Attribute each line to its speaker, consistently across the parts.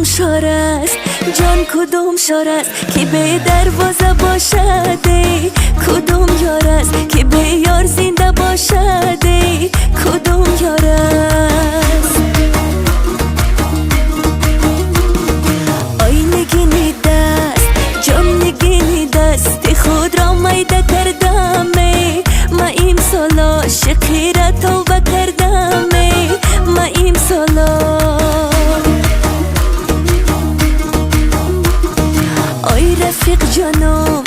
Speaker 1: کدوم شار است جان کدوم شار است که به دروازه باشد کدوم یار است که به یار زنده باشد کدوم یار است آی نگینی دست جان نگینی دست خود را میده کردم ما امسال عاشقی را توبه کردم ما امسال آی رفیق جانم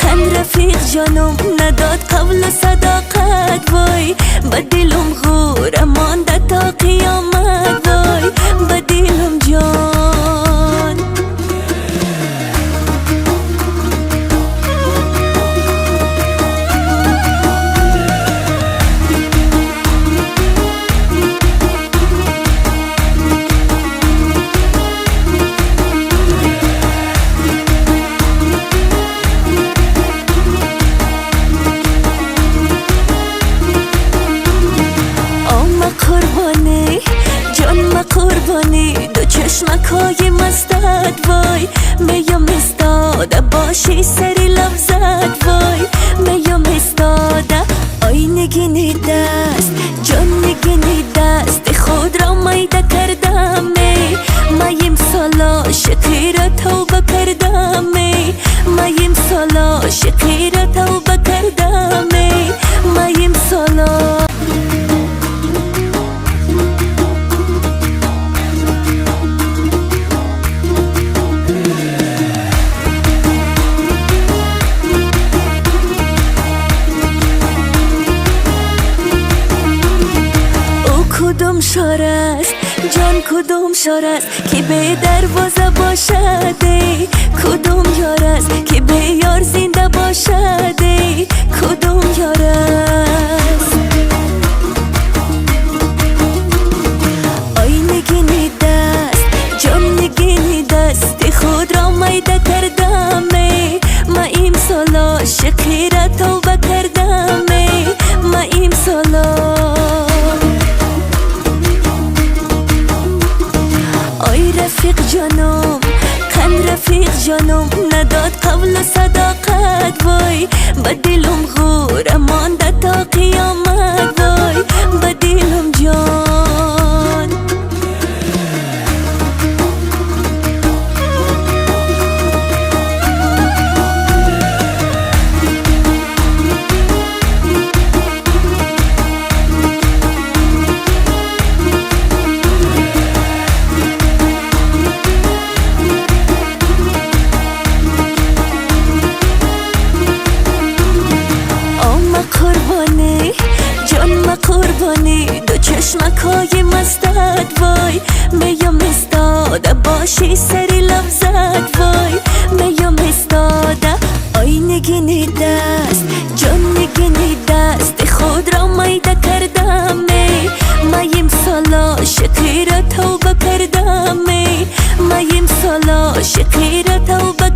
Speaker 1: کن رفیق جانم نداد قبل صداقت وای به دلم غوره مانده تا قیامت وای به دلم جان قربانی دو چشمکای مستت وای میم استاده باشی سری لفظت وای میم استاده آی نگینی دست جان نگینی دست خود را میده کردم میم سال عاشقی را توبه کردم میم سال عاشقی را توبه کردم میم سال کدوم شار است جان کدوم شار است که به دروازه باشد کدوم یار است که به یار زنده باشد کدوم یار است آی نگینی دست جان نگینی دست خود را میده کردم ما امسال عاشقی را توبه کردم ما امسال آی رفیق جانم کن رفیق جانم نداد قبل صداقت وای به دلم غوره مانده تا قیامت وای به دلم جان قربانی دو چشمکای مستت وای میم استاده باشی سری لفظت وای میم استاده آی نگینی دست جان نگینی دست خود را میده کردم میم سال عاشقی را توبه کردم میم سال عاشقی را توبه